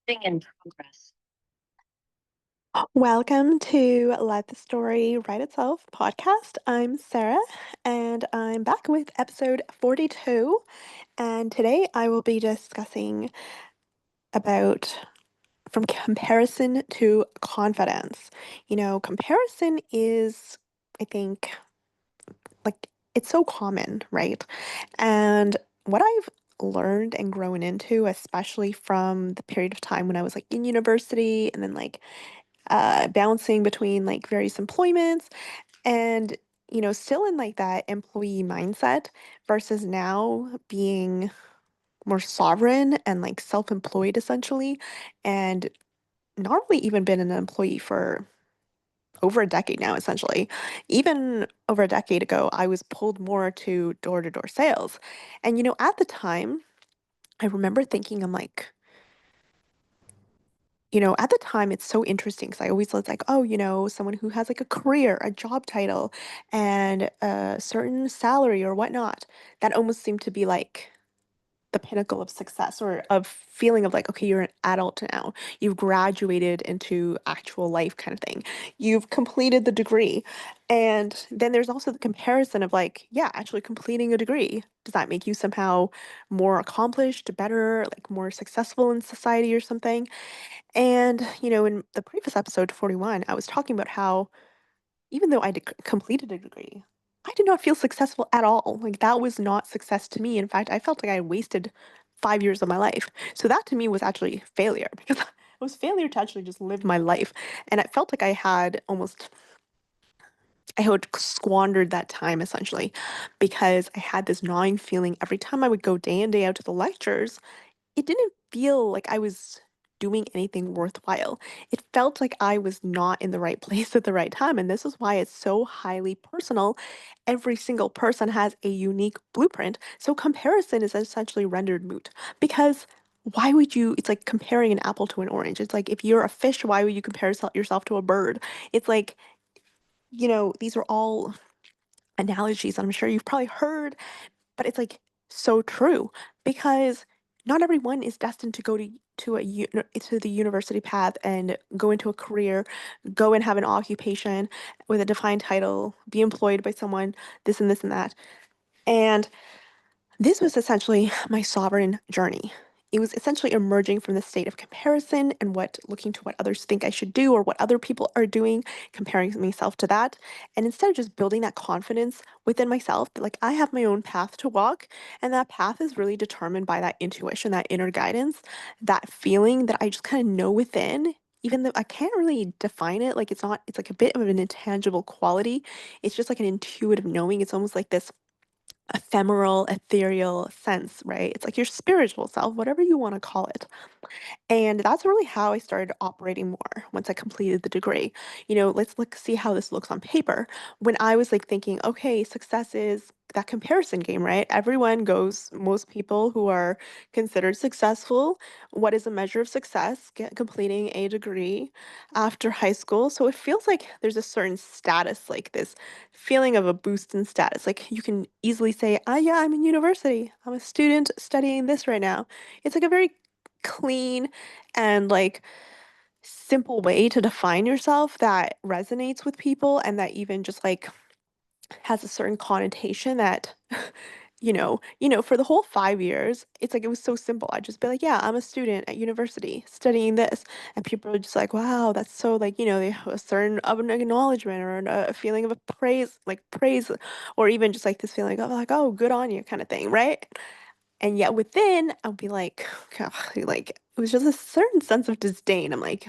Thing in progress. Welcome to Let the Story Write Itself podcast. I'm Sarah and I'm back with episode 42. And today I will be discussing about from comparison to confidence. Comparison is, I think, like it's so common, right? And what I've learned and grown into, especially from the period of time when I was like in university and then bouncing between like various employments and still in like that employee mindset versus now being more sovereign and like self-employed essentially, and not really even been an employee for over a decade now essentially. Even over a decade ago I was pulled more to door-to-door sales, and at the time I remember thinking, I'm like, at the time, it's so interesting because I always was like, oh, someone who has like a career, a job title, and a certain salary or whatnot, that almost seemed to be like the pinnacle of success or of feeling of like, okay, you're an adult now. You've graduated into actual life kind of thing. You've completed the degree. And then there's also the comparison of like, yeah, actually completing a degree. Does that make you somehow more accomplished, better, like more successful in society or something? And, in the previous episode, 41, I was talking about how even though I completed a degree, I did not feel successful at all. Like, that was not success to me. In fact, I felt like I wasted 5 years of my life. So, that to me was actually failure because it was failure to actually just live my life. And I felt like I had squandered that time essentially because I had this gnawing feeling every time I would go day in, day out to the lectures. It didn't feel like I was doing anything worthwhile. It felt like I was not in the right place at the right time. And this is why it's so highly personal. Every single person has a unique blueprint. So comparison is essentially rendered moot because why would you? It's like comparing an apple to an orange. It's like if you're a fish, why would you compare yourself to a bird? It's like, these are all analogies I'm sure you've probably heard, but it's like so true because not everyone is destined to go to the university path and go into a career, go and have an occupation with a defined title, be employed by someone, this and this and that. And this was essentially my sovereign journey. It was essentially emerging from the state of comparison and looking to what others think I should do or what other people are doing, comparing myself to that. And instead of just building that confidence within myself, that like I have my own path to walk, and that path is really determined by that intuition, that inner guidance, that feeling that I just kind of know within. Even though I can't really define it, like it's like a bit of an intangible quality. It's just like an intuitive knowing. It's almost like this ephemeral, ethereal sense, right? It's like your spiritual self, whatever you want to call it. And that's really how I started operating more once I completed the degree. Let's look see how this looks on paper. When I was like thinking, okay, success is that comparison game, right? Most people who are considered successful, what is a measure of success? Completing a degree after high school. So it feels like there's a certain status, like this feeling of a boost in status. Like you can easily say, ah, yeah, I'm in university. I'm a student studying this right now. It's like a very clean and like simple way to define yourself that resonates with people and that even just like has a certain connotation that for the whole 5 years it's like it was so simple. I'd just be like, yeah, I'm a student at university studying this, and people are just like, wow, that's so like, they have a certain of an acknowledgement or a feeling of a praise, or even just like this feeling of like, oh, good on you kind of thing, right? And yet within, I'll be like, like it was just a certain sense of disdain. I'm like,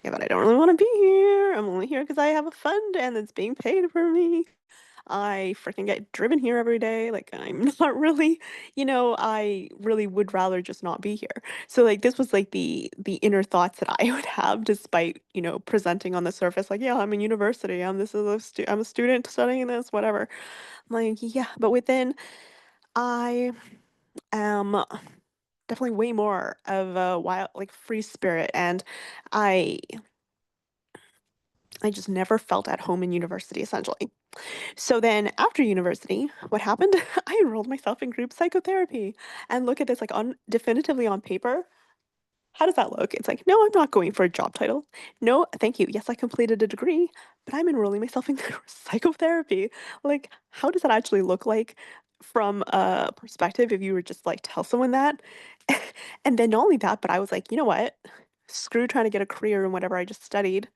yeah, but I don't really want to be here. I'm only here because I have a fund and it's being paid for me. I freaking get driven here every day. Like I'm not really, I really would rather just not be here. So like this was like the inner thoughts that I would have despite, presenting on the surface like, yeah, I'm in university. I'm a student studying this, whatever. I'm like, yeah, but within I am definitely way more of a wild, like free spirit, and I I just never felt at home in university essentially. So then after university, what happened? I enrolled myself in group psychotherapy. And look at this, like on definitively on paper, How does that look? It's like, no, I'm not going for a job title. No, thank you. Yes, I completed a degree, but I'm enrolling myself in psychotherapy. Like, how does that actually look like from a perspective if you were just like tell someone that? And then not only that, but I was like, you know what? Screw trying to get a career in whatever I just studied,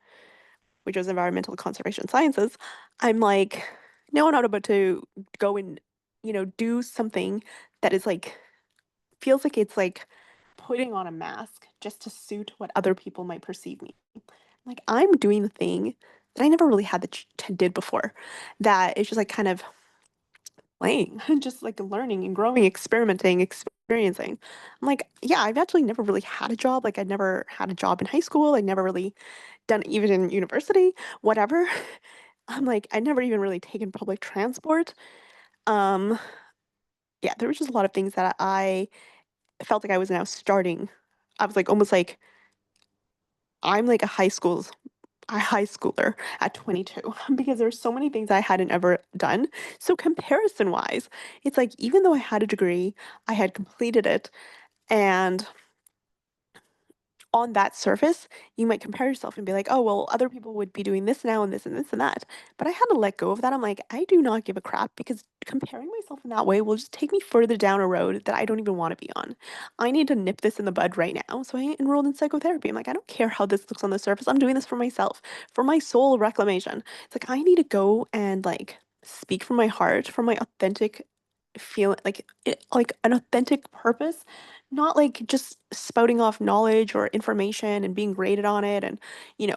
which was environmental conservation sciences. I'm like, no, I'm not about to go and, do something that is like feels like it's like putting on a mask just to suit what other people might perceive me. Like I'm doing the thing that I never really had did before. That is just like kind of playing, just like learning and growing, experimenting, experiencing. I'm like, yeah, I've actually never really had a job. Like I never had a job in high school. I never really done even in university, whatever. I'm like, I never even really taken public transport. Um, yeah, there was just a lot of things that I felt like I was now starting. I was like almost like I'm like a high schooler at 22 because there's so many things I hadn't ever done. So comparison wise, it's like even though I had a degree, I had completed it, and on that surface, you might compare yourself and be like, oh, well, other people would be doing this now and this and this and that. But I had to let go of that. I'm like, I do not give a crap because comparing myself in that way will just take me further down a road that I don't even want to be on. I need to nip this in the bud right now. So I enrolled in psychotherapy. I'm like, I don't care how this looks on the surface. I'm doing this for myself, for my soul reclamation. It's like, I need to go and like speak from my heart, from my authentic feeling, like an authentic purpose, not like just spouting off knowledge or information and being graded on it and,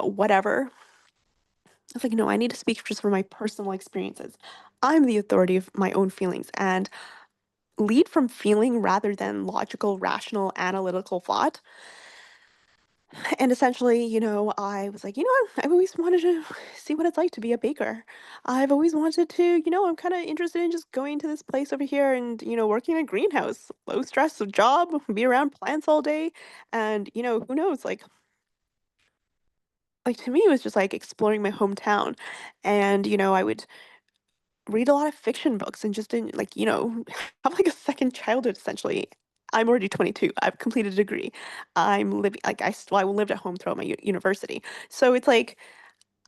whatever. It's like, no, I need to speak just from my personal experiences. I'm the authority of my own feelings and lead from feeling rather than logical, rational, analytical thought. And essentially, I was like, I've always wanted to see what it's like to be a baker. I've always wanted to, I'm kind of interested in just going to this place over here and, working in a greenhouse, low stress job, be around plants all day. And, who knows, like to me, it was just like exploring my hometown. And, I would read a lot of fiction books and just didn't like, have like a second childhood essentially. I'm already 22. I've completed a degree. I'm living like I lived at home throughout my university. So it's like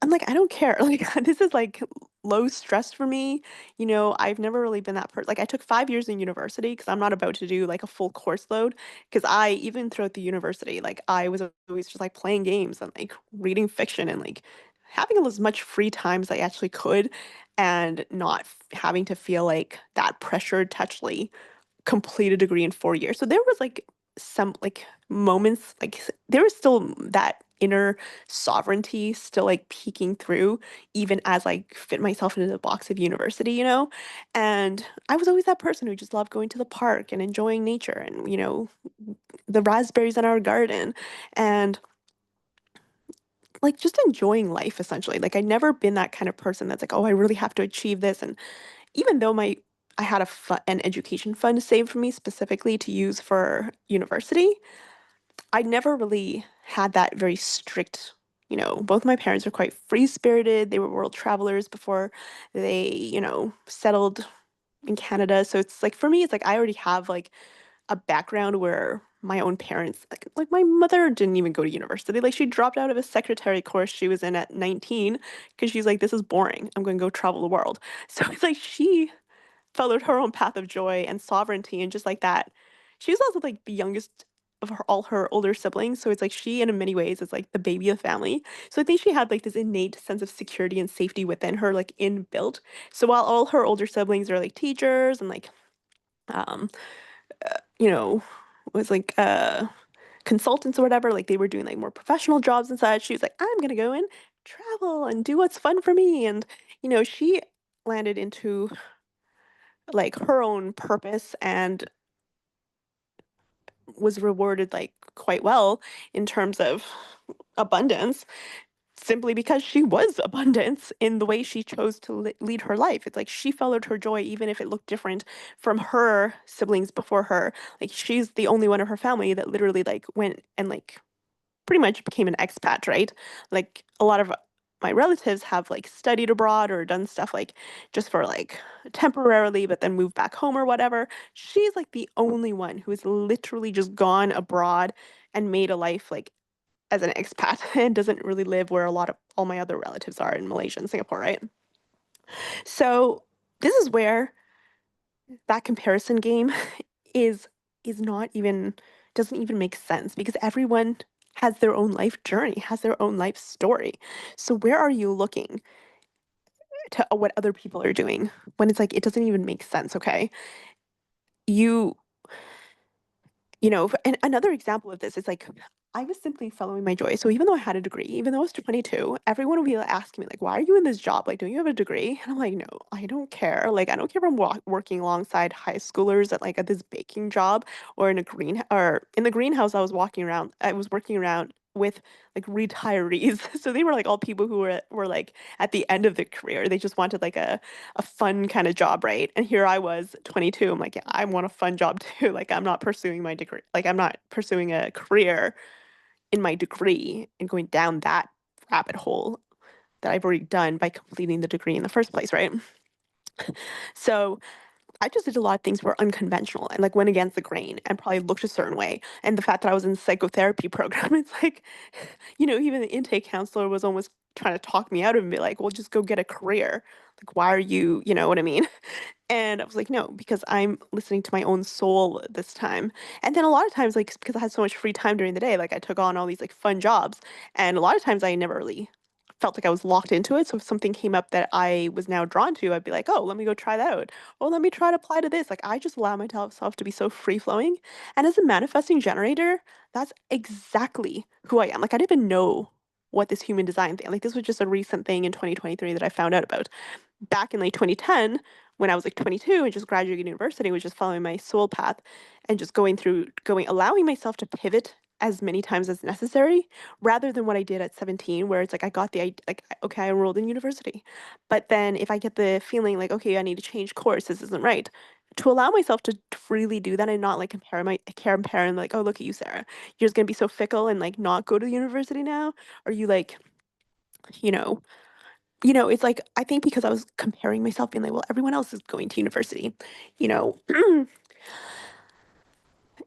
I'm like, I don't care. Like, this is like low stress for me. I've never really been that person. Like, I took 5 years in university because I'm not about to do like a full course load. Because even throughout the university, like, I was always just like playing games and like reading fiction and like having as much free time as I actually could and not having to feel like that pressure to actually complete a degree in 4 years. So there was like some like moments, like there was still that inner sovereignty still like peeking through, even as I fit myself into the box of university. And I was always that person who just loved going to the park and enjoying nature and, the raspberries in our garden and like just enjoying life essentially. Like I never been that kind of person that's like, oh, I really have to achieve this. And even though I had an education fund saved for me specifically to use for university, I never really had that very strict, both my parents were quite free-spirited. They were world travelers before they, settled in Canada. So it's like for me, it's like I already have like a background where my own parents, like my mother didn't even go to university. Like she dropped out of a secretary course she was in at 19 because she's like, this is boring. I'm going to go travel the world. So it's like she followed her own path of joy and sovereignty and just like that. She was also like the youngest of all her older siblings. So it's like she, in many ways, is like the baby of the family. So I think she had like this innate sense of security and safety within her, like inbuilt. So while all her older siblings are like teachers and like, um, you know, was like consultants or whatever, like they were doing like more professional jobs and such. She was like, I'm gonna go and travel and do what's fun for me. And, she landed into like her own purpose and was rewarded like quite well in terms of abundance simply because she was abundance in the way she chose to lead her life. It's like she followed her joy even if it looked different from her siblings before her. Like she's the only one of her family that literally like went and like pretty much became an expat, right? Like a lot of my relatives have like studied abroad or done stuff like just for like temporarily, but then moved back home or whatever. She's like the only one who has literally just gone abroad and made a life like as an expat and doesn't really live where a lot of all my other relatives are in Malaysia and Singapore, right? So this is where that comparison game is is not even doesn't even make sense because everyone has their own life journey, has their own life story. So where are you looking to what other people are doing when it's like it doesn't even make sense, okay? You and another example of this is like I was simply following my joy. So even though I had a degree, even though I was 22, everyone would be like, asking me like, "Why are you in this job? Like, don't you have a degree?" And I'm like, "No, I don't care. Like, I don't care if I'm working alongside high schoolers at this baking job or in the greenhouse. I was walking around. I was working around with like retirees. So they were like all people who were like at the end of their career. They just wanted like a fun kind of job, right? And here I was 22. I'm like, yeah, I want a fun job too. Like I'm not pursuing my degree. Like I'm not pursuing a career in my degree and going down that rabbit hole that I've already done by completing the degree in the first place, right? So I just did a lot of things were unconventional and like went against the grain and probably looked a certain way. And the fact that I was in the psychotherapy program, it's like, even the intake counselor was almost trying to talk me out of it and be like, well, just go get a career. Like, why are you know what I mean? And I was like, no, because I'm listening to my own soul this time. And then a lot of times, like, because I had so much free time during the day, like I took on all these like fun jobs. And a lot of times I never really felt like I was locked into it. So if something came up that I was now drawn to, I'd be like, oh, let me go try that out. Oh, let me try to apply to this. Like I just allow myself to be so free flowing. And as a manifesting generator, that's exactly who I am. Like I didn't even know what this human design thing. Like this was just a recent thing in 2023 that I found out about back in like 2010 when I was like 22 and just graduating university was just following my soul path and just allowing myself to pivot as many times as necessary rather than what I did at 17 where it's like I got like okay I enrolled in university but then if I get the feeling like okay I need to change course this isn't right to allow myself to freely do that and not like compare and like oh look at you Sarah you're just gonna be so fickle and like not go to university now or you like you know it's like I think because I was comparing myself being like, well, everyone else is going to university, you know, and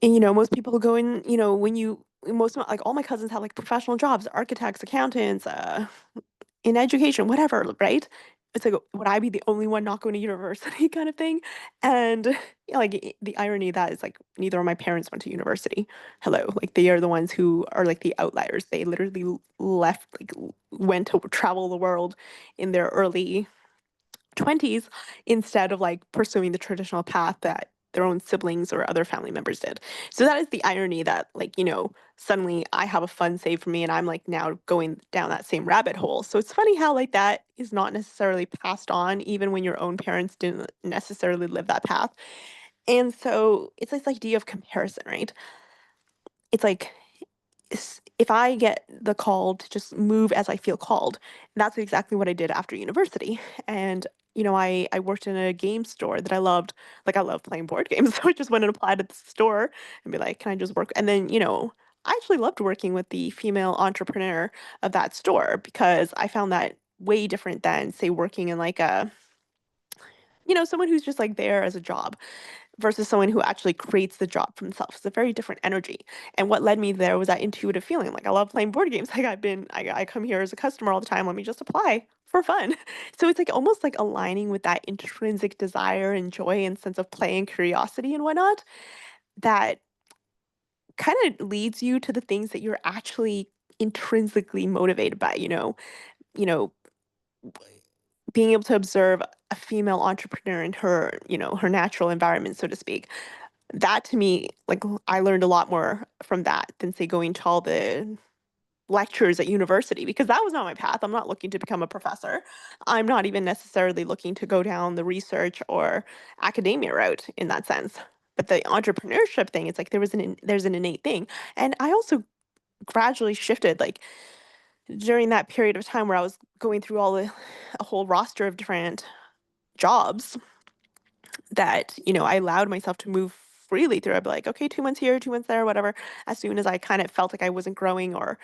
most people go in, when you most of like all my cousins have like professional jobs, architects, accountants, in education, whatever, right? It's like, would I be the only one not going to university kind of thing? And the irony of that is like neither of my parents went to university. Hello, like they are the ones who are like the outliers. They literally left, like went to travel the world in their early 20s instead of like pursuing the traditional path that their own siblings or other family members did. So that is the irony that like, suddenly I have a fund saved for me and I'm like now going down that same rabbit hole. So it's funny how like that is not necessarily passed on even when your own parents didn't necessarily live that path. And so it's this idea of comparison, right? It's like if I get the call to just move as I feel called, that's exactly what I did after university. And I worked in a game store that I loved. Like I love playing board games, so I just went and applied at the store and be like, "Can I just work?" And then I actually loved working with the female entrepreneur of that store because I found that way different than say working in like a someone who's just like there as a job versus someone who actually creates the job for themselves. It's a very different energy. And what led me there was that intuitive feeling. Like I love playing board games. Like I come here as a customer all the time. Let me just apply for fun. So it's like almost like aligning with that intrinsic desire and joy and sense of play and curiosity and whatnot that kind of leads you to the things that you're actually intrinsically motivated by, you know, being able to observe a female entrepreneur in her natural environment, so to speak that to me, like I learned a lot more from that than say going to all the lectures at university because that was not my path. I'm not looking to become a professor. I'm not even necessarily looking to go down the research or academia route in that sense. But the entrepreneurship thing, it's like there's an innate thing. And I also gradually shifted like during that period of time where I was going through a whole roster of different jobs that, I allowed myself to move freely through. I'd be like, okay, 2 months here, 2 months there, whatever. As soon as I kind of felt like I wasn't growing or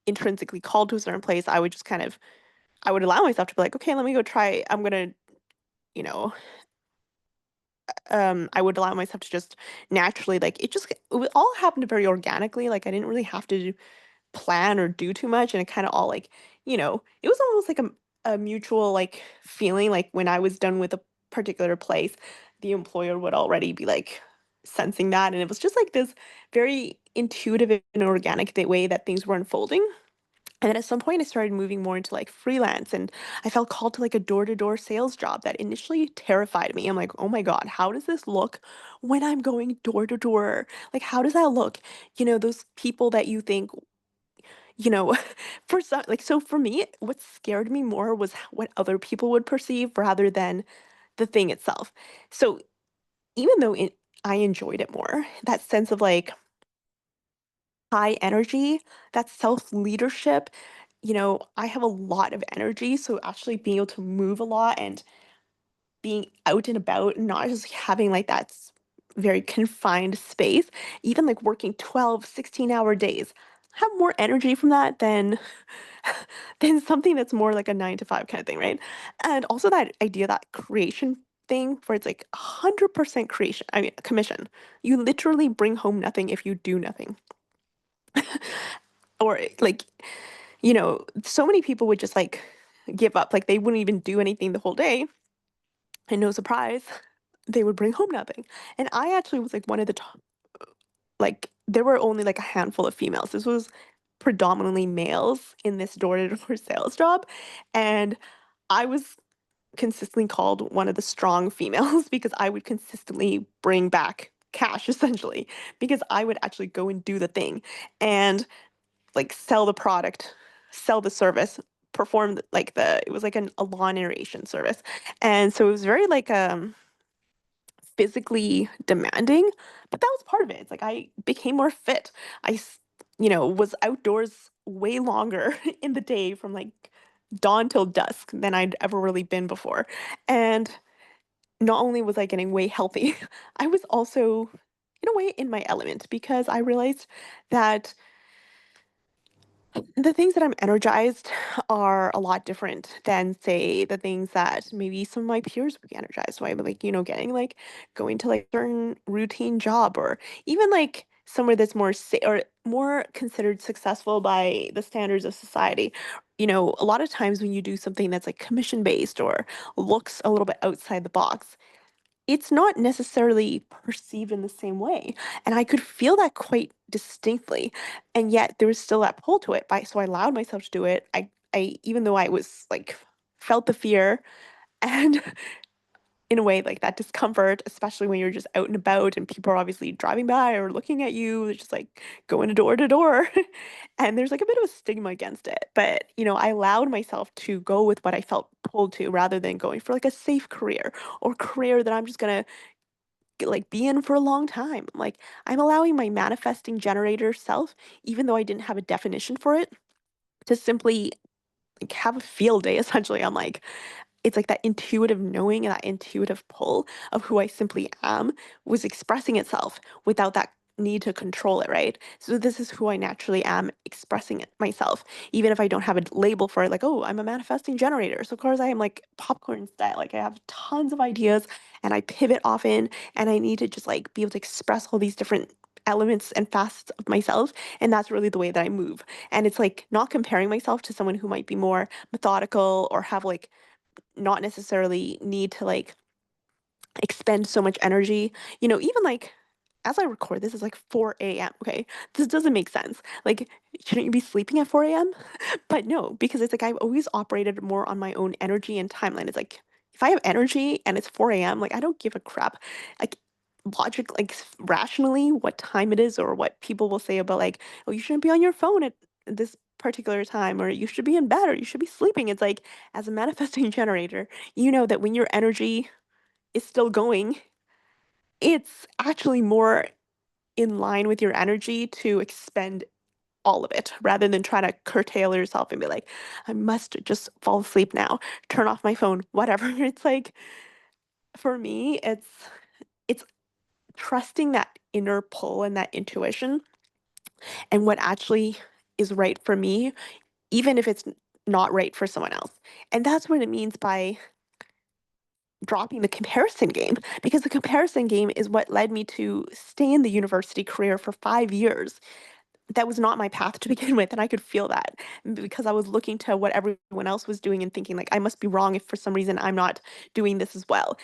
intrinsically called to a certain place, I would allow myself to be like, okay, let me go try. I'm gonna, you know, I would allow myself to just naturally, like, it all happened very organically, like, I didn't really have to plan or do too much, and it kinda all, like, it was almost like a mutual, like, feeling, like, when I was done with a particular place, the employer would already be, like, sensing that, and it was just, like, this very intuitive and organic way that things were unfolding. And then at some point, I started moving more into like freelance, and I felt called to like a door to door sales job that initially terrified me. I'm like, oh my God, how does this look when I'm going door to door? Like, how does that look? Those people that you think, you know, for some, like, so for me, what scared me more was what other people would perceive rather than the thing itself. So even though I enjoyed it more, that sense of like, high energy, that self-leadership. I have a lot of energy, so actually being able to move a lot and being out and about, not just having like that very confined space, even like working 12, 16-hour days, have more energy from that than than something that's more like a 9 to 5 kind of thing, right? And also that idea, that creation thing where it's like 100% creation, I mean, commission. You literally bring home nothing if you do nothing. Or like, so many people would just like give up, like they wouldn't even do anything the whole day, and no surprise, they would bring home nothing. And I actually was like one of the top, like there were only like a handful of females. This was predominantly males in this door-to-door sales job, and I was consistently called one of the strong females because I would consistently bring back cash essentially, because I would actually go and do the thing. And like sell the product, sell the service, perform like it was like a lawn aeration service. And so it was very like physically demanding, but that was part of it. It's like I became more fit. Was outdoors way longer in the day from like dawn till dusk than I'd ever really been before. And not only was I getting way healthy, I was also in a way in my element because I realized that the things that I'm energized are a lot different than, say, the things that maybe some of my peers would be energized by, like, getting like going to like certain routine job, or even like somewhere that's more or more considered successful by the standards of society. A lot of times when you do something that's like commission based or looks a little bit outside the box, it's not necessarily perceived in the same way, and I could feel that quite distinctly, and yet there was still that pull to it, so I allowed myself to do it. I even though I was, like, felt the fear and in a way, like, that discomfort, especially when you're just out and about and people are obviously driving by or looking at you, they're just, like, going door to door, and there's, like, a bit of a stigma against it, but, I allowed myself to go with what I felt pulled to rather than going for, like, a safe career or career that I'm just gonna like be in for a long time. Like, I'm allowing my manifesting generator self, even though I didn't have a definition for it, to simply like have a field day essentially. I'm like, it's like that intuitive knowing and that intuitive pull of who I simply am was expressing itself without that need to control it, right? So this is who I naturally am expressing it myself, even if I don't have a label for it, like, oh, I'm a manifesting generator. So of course I am like popcorn style. Like I have tons of ideas and I pivot often, and I need to just like be able to express all these different elements and facets of myself. And that's really the way that I move. And it's like not comparing myself to someone who might be more methodical or have like not necessarily need to like expend so much energy. Even like as I record this, it's like 4 a.m. Okay. This doesn't make sense. Like, shouldn't you be sleeping at 4 a.m.? But no, because it's like I've always operated more on my own energy and timeline. It's like if I have energy and it's 4 a.m., like I don't give a crap. Like logic, like rationally, what time it is or what people will say about like, oh, you shouldn't be on your phone at this particular time, or you should be in bed, or you should be sleeping. It's like as a manifesting generator, you know that when your energy is still going, it's actually more in line with your energy to expend all of it rather than try to curtail yourself and be like, I must just fall asleep now, turn off my phone, whatever. It's like for me, it's trusting that inner pull and that intuition and what actually is right for me, even if it's not right for someone else. And that's what it means by dropping the comparison game, because the comparison game is what led me to stay in the university career for 5 years. That was not my path to begin with, and I could feel that because I was looking to what everyone else was doing and thinking, like, I must be wrong if for some reason I'm not doing this as well.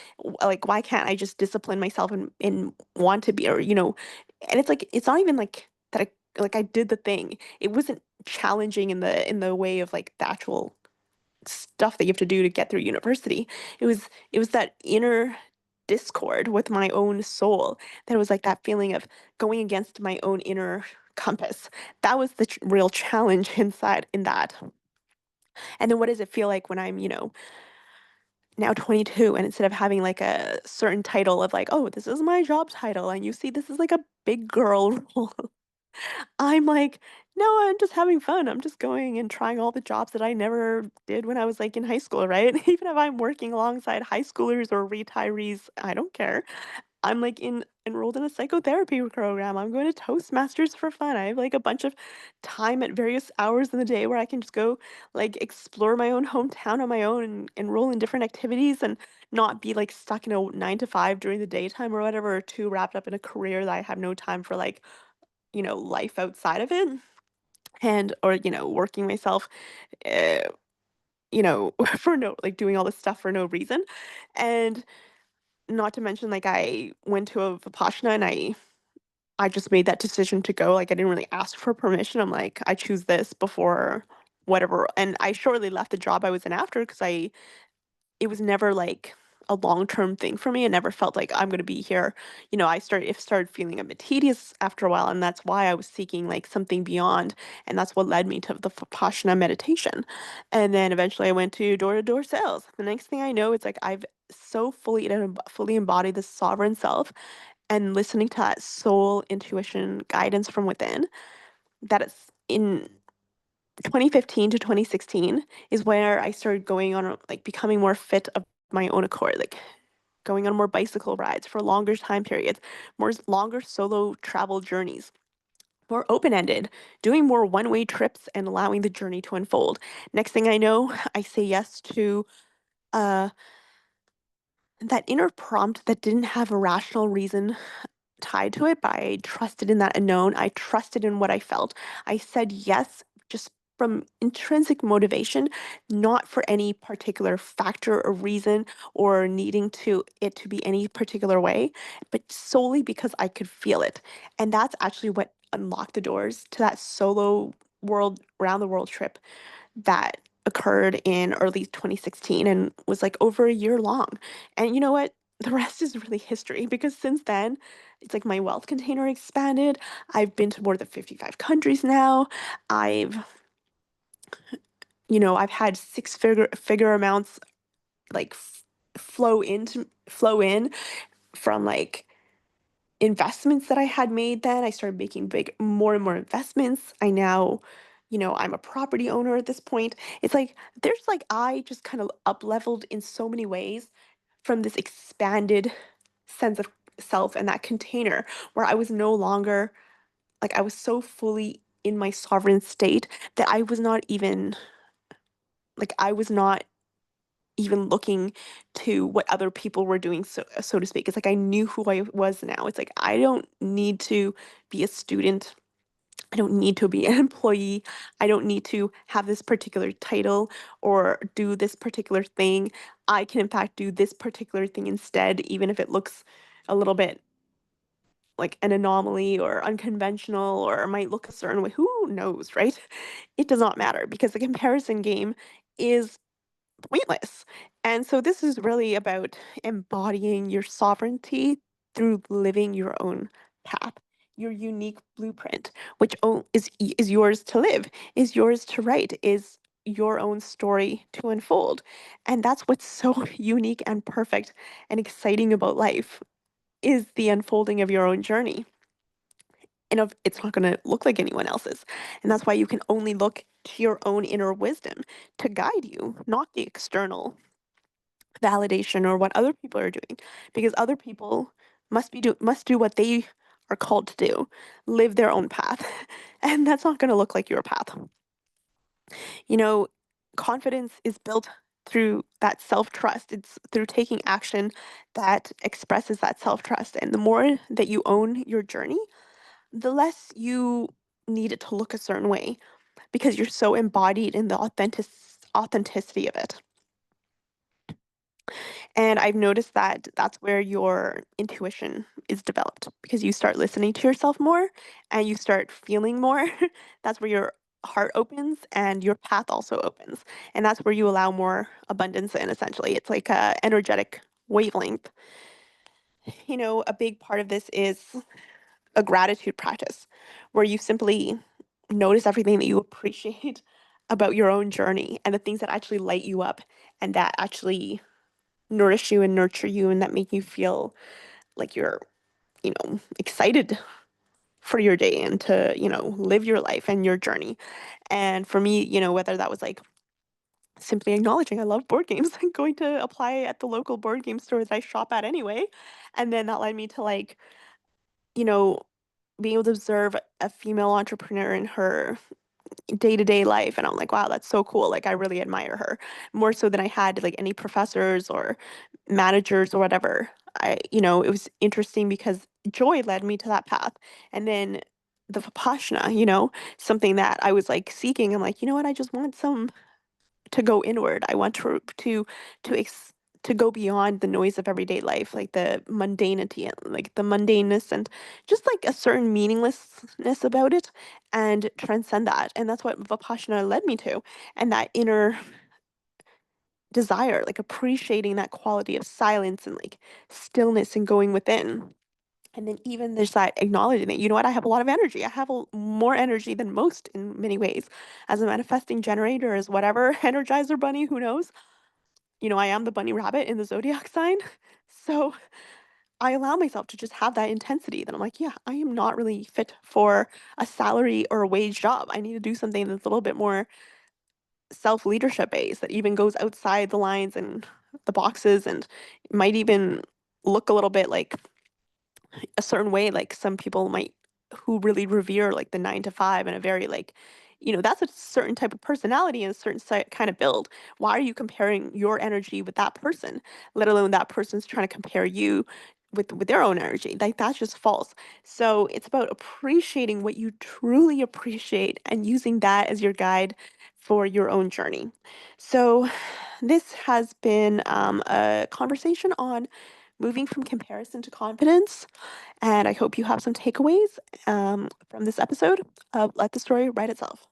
Like, why can't I just discipline myself and want to be, or, and it's like, it's not even like that I did the thing. It wasn't challenging in the way of like the actual stuff that you have to do to get through university. It was that inner discord with my own soul that was like that feeling of going against my own inner compass. That was the real challenge inside in that. And then what does it feel like when I'm, now 22, and instead of having like a certain title of like, oh, this is my job title, and you see this is like a big girl role. I'm like, "No, I'm just having fun. I'm just going and trying all the jobs that I never did when I was, like, in high school," right? Even if I'm working alongside high schoolers or retirees, I don't care. I'm, like, enrolled in a psychotherapy program. I'm going to Toastmasters for fun. I have, like, a bunch of time at various hours in the day where I can just go, like, explore my own hometown on my own and enroll in different activities and not be, like, stuck in a 9 to 5 during the daytime or whatever, or too wrapped up in a career that I have no time for, like, life outside of it, and or, working myself, uh, for no like, doing all this stuff for no reason, and not to mention, like, I went to a Vipassana and I just made that decision to go, like, I didn't really ask for permission. I'm like, "I choose this before whatever," and I shortly left the job I was in after because I it was never like a long-term thing for me. It never felt like I'm gonna be here. It started feeling a bit tedious after a while, and that's why I was seeking like something beyond, and that's what led me to the Vipassana meditation. And then eventually I went to door-to-door sales. The next thing I know, it's like I've so fully embodied the sovereign self and listening to that soul intuition guidance from within that it's in 2015 to 2016 is where I started going on, like, becoming more fit of my own accord, like, going on more bicycle rides for longer time periods, longer solo travel journeys, more open-ended, doing more one-way trips and allowing the journey to unfold. Next thing I know, I say yes to, uh, that inner prompt that didn't have a rational reason tied to it, but I trusted in that unknown. I trusted in what I felt. I said yes just from intrinsic motivation, not for any particular factor or reason or needing to be any particular way, but solely because I could feel it. And that's actually what unlocked the doors to that solo world round the world trip that occurred in early 2016 and was like over a year long. And you know what? The rest is really history because since then, it's like my wealth container expanded. I've been to more than 55 countries now. I've, I've had six figure amounts like flow in from like investments that I had made then. I started making more and more investments. I'm a property owner at this point. It's like there's like I just kind of up leveled in so many ways from this expanded sense of self and that container where I was no longer like I was so fully in my sovereign state that I was not even looking to what other people were doing, so to speak. It's like I knew who I was now. It's like I don't need to be a student. I don't need to be an employee. I don't need to have this particular title or do this particular thing. I can in fact do this particular thing instead, even if it looks a little bit like an anomaly or unconventional or might look a certain way. Who knows, right? It does not matter because the comparison game is pointless. And so this is really about embodying your sovereignty through living your own path, your unique blueprint, which is yours to live, is yours to write, is your own story to unfold. And that's what's so unique and perfect and exciting about life is the unfolding of your own journey. It's not going to look like anyone else's. And that's why you can only look to your own inner wisdom to guide you, not the external validation or what other people are doing because other people must do what they are called to do, live their own path. And that's not going to look like your path. You know, confidence is built through that self-trust. It's through taking action that expresses that self-trust. And the more that you own your journey, the less you need it to look a certain way because you're so embodied in the authenticity of it. And I've noticed that that's where your intuition is developed because you start listening to yourself more and you start feeling more. That's where your heart opens and your path also opens. And that's where you allow more abundance in, essentially. It's like a energetic wavelength. A big part of this is a gratitude practice where you simply notice everything that you appreciate about your own journey and the things that actually light you up and that actually nourish you and nurture you and that make you feel like you're, excited for your day and to, live your life and your journey. And for me, whether that was like simply acknowledging I love board games and going to apply at the local board game store that I shop at anyway. And then that led me to like, you know, being able to observe a female entrepreneur in her day-to-day life, and I'm like, wow, that's so cool. Like I really admire her more so than I had like any professors or managers or whatever. It was interesting because joy led me to that path. And then the Vipassana, something that I was like seeking. I'm like, you know what? I just want some to go inward. I want to ex- to go beyond the noise of everyday life, like the mundanity and like the mundaneness and just like a certain meaninglessness about it and transcend that. And that's what Vipassana led me to. And that inner desire, like appreciating that quality of silence and like stillness and going within. And then even there's that acknowledging that, you know what, I have a lot of energy. I have more energy than most in many ways. As a manifesting generator, as whatever, energizer bunny, who knows? I am the bunny rabbit in the zodiac sign. So I allow myself to just have that intensity that I'm like, yeah, I am not really fit for a salary or a wage job. I need to do something that's a little bit more self leadership based, that even goes outside the lines and the boxes and might even look a little bit like a certain way, like some people might who really revere like the 9 to 5 and a very like, that's a certain type of personality and a certain kind of build. Why are you comparing your energy with that person, let alone that person's trying to compare you with their own energy? Like that's just false. So it's about appreciating what you truly appreciate and using that as your guide for your own journey. So this has been a conversation on moving from comparison to confidence, and I hope you have some takeaways from this episode of Let the Story Write Itself.